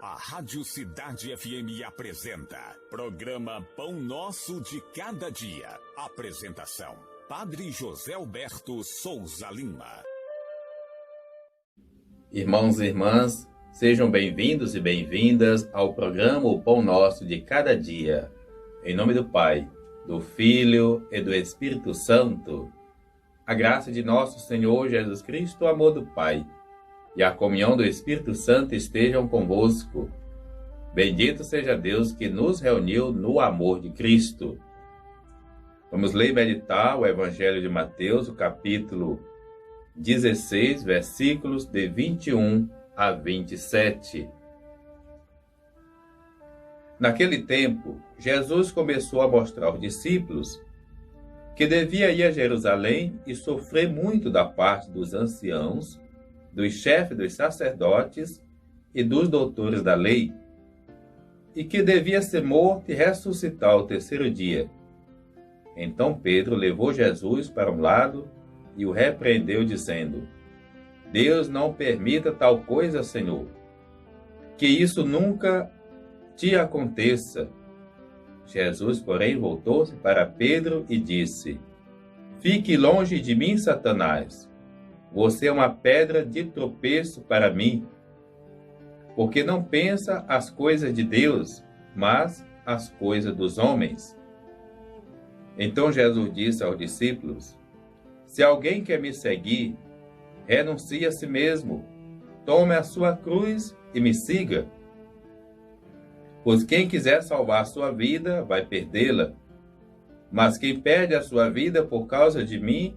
A Rádio Cidade FM apresenta programa Pão Nosso de Cada Dia. Apresentação: Padre José Alberto Souza Lima. Irmãos e irmãs, sejam bem-vindos e bem-vindas ao programa O Pão Nosso de Cada Dia. Em nome do Pai, do Filho e do Espírito Santo. A graça de nosso Senhor Jesus Cristo, o amor do Pai e a comunhão do Espírito Santo estejam convosco. Bendito seja Deus que nos reuniu no amor de Cristo. Vamos ler e meditar o Evangelho de Mateus, o capítulo 16, versículos de 21 a 27. Naquele tempo, Jesus começou a mostrar aos discípulos que devia ir a Jerusalém e sofrer muito da parte dos anciãos, dos chefes dos sacerdotes e dos doutores da lei, e que devia ser morto e ressuscitar ao terceiro dia. Então Pedro levou Jesus para um lado e o repreendeu, dizendo: Deus não permita tal coisa, Senhor, que isso nunca te aconteça. Jesus, porém, voltou-se para Pedro e disse: Fique longe de mim, Satanás. Você é uma pedra de tropeço para mim, porque não pensa as coisas de Deus, mas as coisas dos homens. Então Jesus disse aos discípulos: Se alguém quer me seguir, renuncie a si mesmo, tome a sua cruz e me siga. Pois quem quiser salvar a sua vida, vai perdê-la. Mas quem perde a sua vida por causa de mim,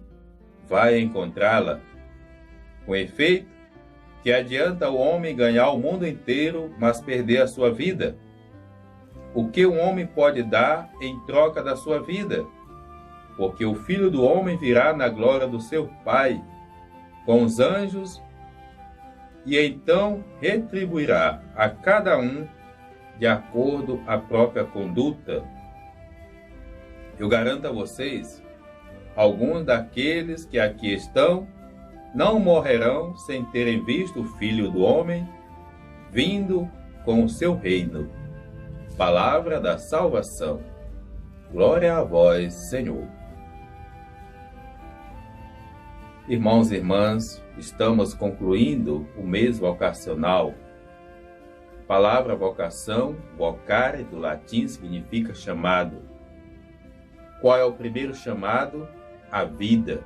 vai encontrá-la. Com efeito, que adianta o homem ganhar o mundo inteiro, mas perder a sua vida? O que um homem pode dar em troca da sua vida? Porque o Filho do Homem virá na glória do seu Pai, com os anjos, e então retribuirá a cada um de acordo à própria conduta. Eu garanto a vocês, alguns daqueles que aqui estão não morrerão sem terem visto o Filho do Homem vindo com o seu reino. Palavra da salvação. Glória a vós, Senhor. Irmãos e irmãs, estamos concluindo o mês vocacional. A palavra vocação, vocare, do latim, significa chamado. Qual é o primeiro chamado? A vida.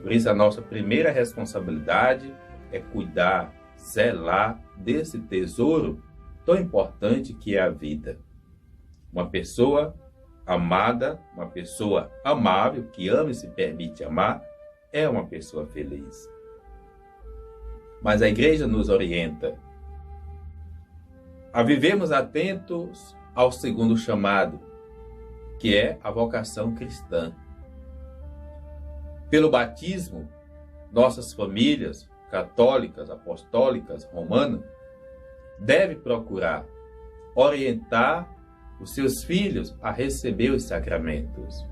Por isso, a nossa primeira responsabilidade é cuidar, zelar desse tesouro tão importante que é a vida. Uma pessoa amada, uma pessoa amável, que ama e se permite amar, é uma pessoa feliz. Mas a Igreja nos orienta a vivermos atentos ao segundo chamado, que é a vocação cristã. Pelo batismo, nossas famílias católicas, apostólicas, romanas, devem procurar orientar os seus filhos a receber os sacramentos,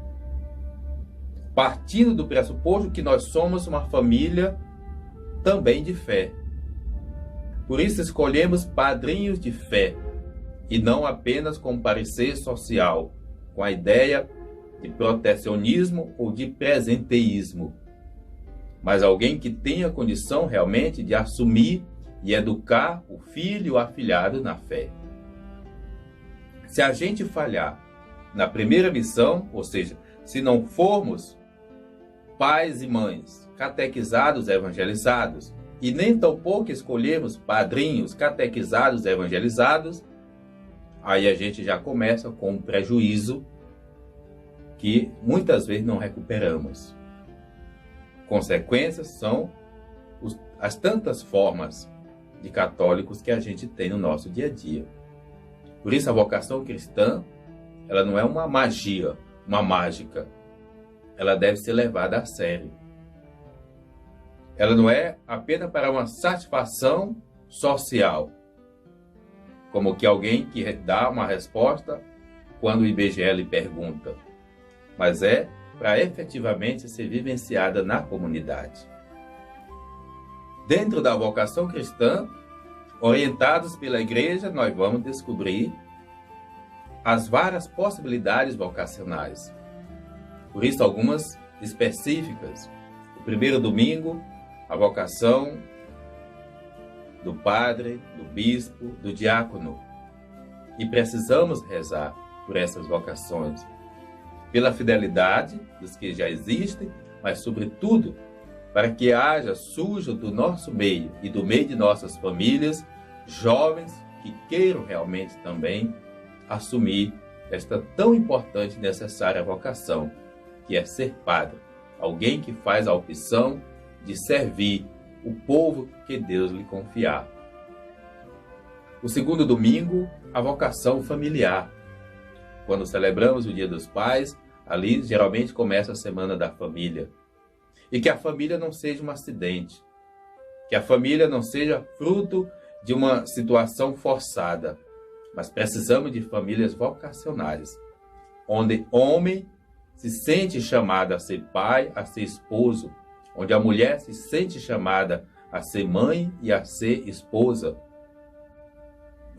partindo do pressuposto que nós somos uma família também de fé. Por isso escolhemos padrinhos de fé, e não apenas com parecer social, com a ideia de protecionismo ou de presenteísmo, mas alguém que tenha condição realmente de assumir e educar o filho ou afilhado na fé. Se a gente falhar na primeira missão, ou seja, se não formos pais e mães catequizados, evangelizados, e nem tampouco escolhermos padrinhos catequizados, evangelizados, aí a gente já começa com um prejuízo que muitas vezes não recuperamos. Consequências são as tantas formas de católicos que a gente tem no nosso dia a dia. Por isso a vocação cristã, ela não é uma magia, uma mágica. Ela deve ser levada a sério. Ela não é apenas para uma satisfação social, como que alguém que dá uma resposta quando o IBGE lhe pergunta, mas é para efetivamente ser vivenciada na comunidade. Dentro da vocação cristã, Orientados pela igreja, nós vamos descobrir as várias possibilidades vocacionais. Por isso, algumas específicas. O primeiro domingo, a vocação do padre, do bispo, do diácono. E precisamos rezar por essas vocações, pela fidelidade dos que já existem, mas, sobretudo, para que surja do nosso meio e do meio de nossas famílias, jovens que queiram realmente também assumir esta tão importante e necessária vocação, que é ser padre, alguém que faz a opção de servir o povo que Deus lhe confiar. O segundo domingo, a vocação familiar. Quando celebramos o Dia dos Pais, ali geralmente começa a Semana da Família. E que a família não seja um acidente, que a família não seja fruto de uma situação forçada, mas precisamos de famílias vocacionais, onde homem se sente chamado a ser pai, a ser esposo, onde a mulher se sente chamada a ser mãe e a ser esposa.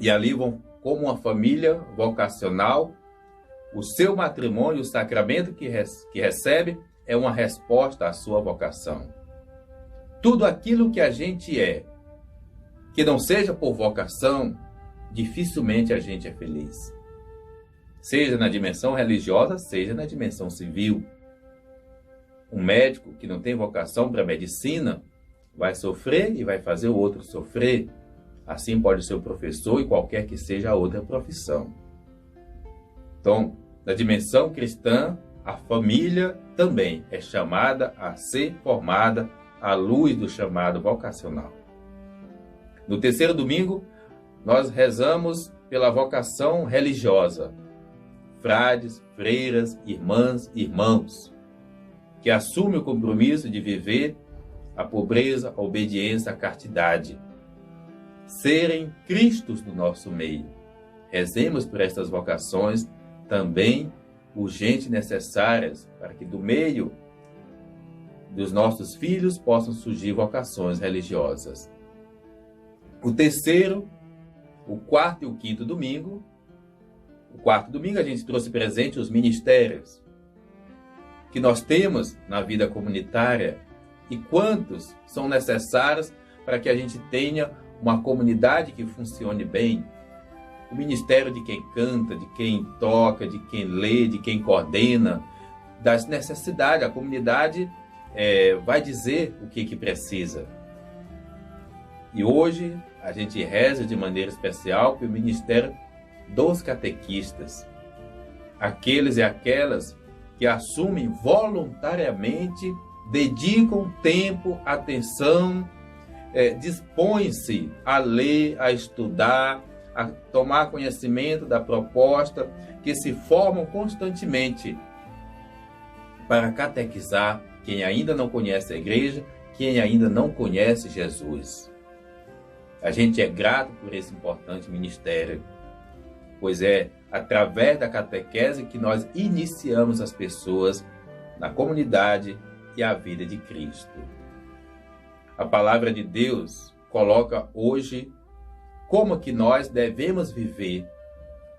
E ali vão, como uma família vocacional, o seu matrimônio, o sacramento que recebe, é uma resposta à sua vocação. Tudo aquilo que a gente é, que não seja por vocação, dificilmente a gente é feliz. Seja na dimensão religiosa, seja na dimensão civil. Um médico que não tem vocação para a medicina vai sofrer e vai fazer o outro sofrer. Assim pode ser o professor e qualquer que seja a outra profissão. Então, na dimensão cristã, a família também é chamada a ser formada à luz do chamado vocacional. No terceiro domingo, nós rezamos pela vocação religiosa. Frades, freiras, irmãs, irmãos, que assumem o compromisso de viver a pobreza, a obediência, a castidade. Serem Cristos no nosso meio. Rezemos por estas vocações também urgentes e necessárias para que do meio dos nossos filhos possam surgir vocações religiosas. O terceiro, o quarto e o quinto domingo. O quarto domingo a gente trouxe presente os ministérios que nós temos na vida comunitária e quantos são necessários para que a gente tenha uma comunidade que funcione bem. O ministério de quem canta, de quem toca, de quem lê, de quem coordena, das necessidades. A comunidade vai dizer o que precisa. E hoje a gente reza de maneira especial pelo ministério dos catequistas. Aqueles e aquelas que assumem voluntariamente, dedicam tempo, atenção, dispõem-se a ler, a estudar, a tomar conhecimento da proposta, que se formam constantemente para catequizar quem ainda não conhece a igreja, quem ainda não conhece Jesus. A gente é grato por esse importante ministério, pois é através da catequese que nós iniciamos as pessoas na comunidade e a vida de Cristo. A palavra de Deus coloca hoje como que nós devemos viver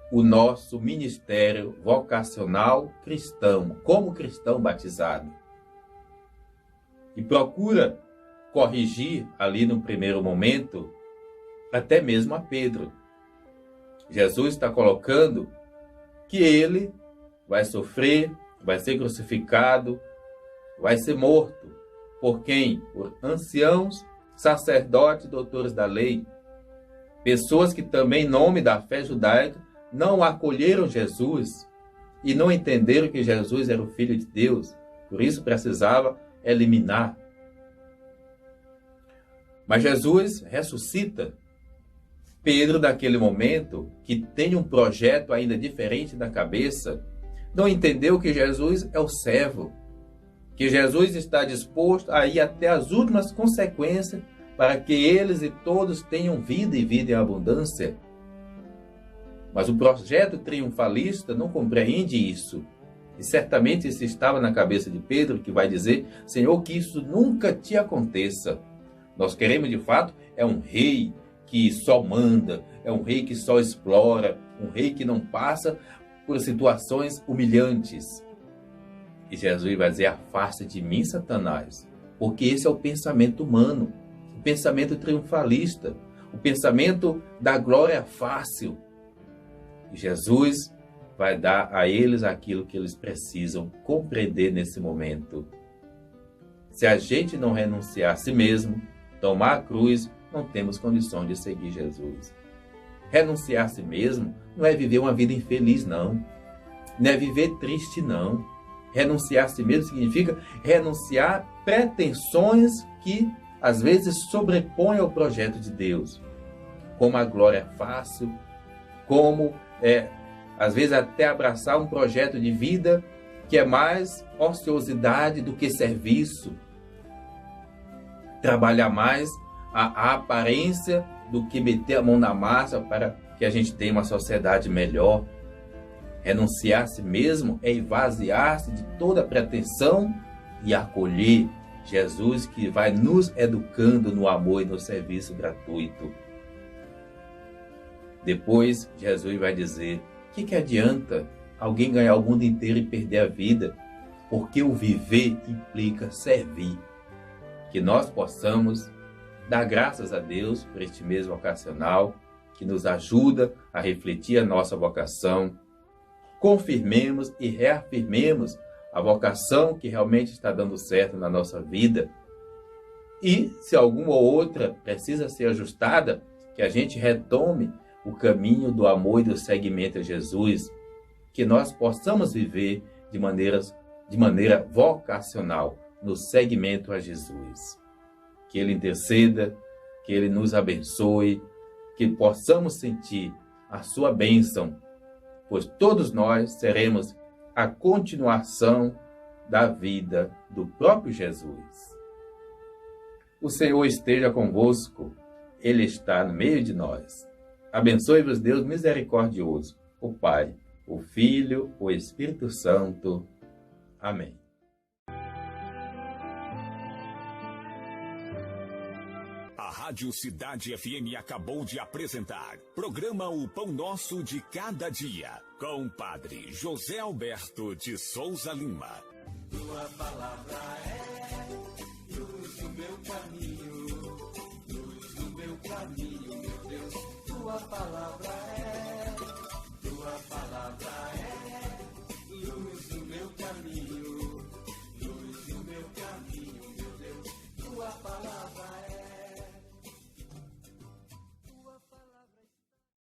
o nosso ministério vocacional cristão, como cristão batizado. E procura corrigir ali no primeiro momento, até mesmo a Pedro. Jesus está colocando que ele vai sofrer, vai ser crucificado, vai ser morto. Por quem? Por anciãos, sacerdotes, doutores da lei. Pessoas que também, em nome da fé judaica, não acolheram Jesus e não entenderam que Jesus era o Filho de Deus. Por isso precisava eliminar. Mas Jesus ressuscita. Pedro, naquele momento, que tem um projeto ainda diferente na cabeça, não entendeu que Jesus é o servo, que Jesus está disposto a ir até as últimas consequências para que eles e todos tenham vida e vida em abundância. Mas o projeto triunfalista não compreende isso. E certamente isso estava na cabeça de Pedro, que vai dizer: Senhor, que isso nunca te aconteça. Nós queremos, de fato, um rei que só manda, é um rei que só explora, um rei que não passa por situações humilhantes. E Jesus vai dizer: afasta de mim, Satanás, porque esse é o pensamento humano, o pensamento triunfalista, o pensamento da glória fácil. E Jesus vai dar a eles aquilo que eles precisam compreender nesse momento. Se a gente não renunciar a si mesmo, tomar a cruz, não temos condições de seguir Jesus. Renunciar a si mesmo não é viver uma vida infeliz, não. Não é viver triste, não. Renunciar a si mesmo significa renunciar a pretensões que às vezes sobrepõem ao projeto de Deus. Como a glória fácil, como às vezes até abraçar um projeto de vida que é mais ociosidade do que serviço. Trabalhar mais a aparência do que meter a mão na massa para que a gente tenha uma sociedade melhor. Renunciar a si mesmo é esvaziar-se de toda pretensão e acolher Jesus, que vai nos educando no amor e no serviço gratuito. Depois, Jesus vai dizer: o que adianta alguém ganhar o mundo inteiro e perder a vida? Porque o viver implica servir. Que nós possamos dar graças a Deus por este mês vocacional, que nos ajuda a refletir a nossa vocação. Confirmemos e reafirmemos a vocação que realmente está dando certo na nossa vida. E se alguma ou outra precisa ser ajustada, que a gente retome o caminho do amor e do seguimento a Jesus, que nós possamos viver de maneira vocacional no seguimento a Jesus. Que Ele interceda, que Ele nos abençoe, que possamos sentir a sua bênção, pois todos nós seremos a continuação da vida do próprio Jesus. O Senhor esteja convosco, Ele está no meio de nós. Abençoe-vos Deus misericordioso, o Pai, o Filho, o Espírito Santo. Amém. A Rádio Cidade FM acabou de apresentar programa O Pão Nosso de Cada Dia, com o Padre José Alberto de Souza Lima. Tua palavra é luz no meu caminho, luz no meu caminho, meu Deus. Tua palavra é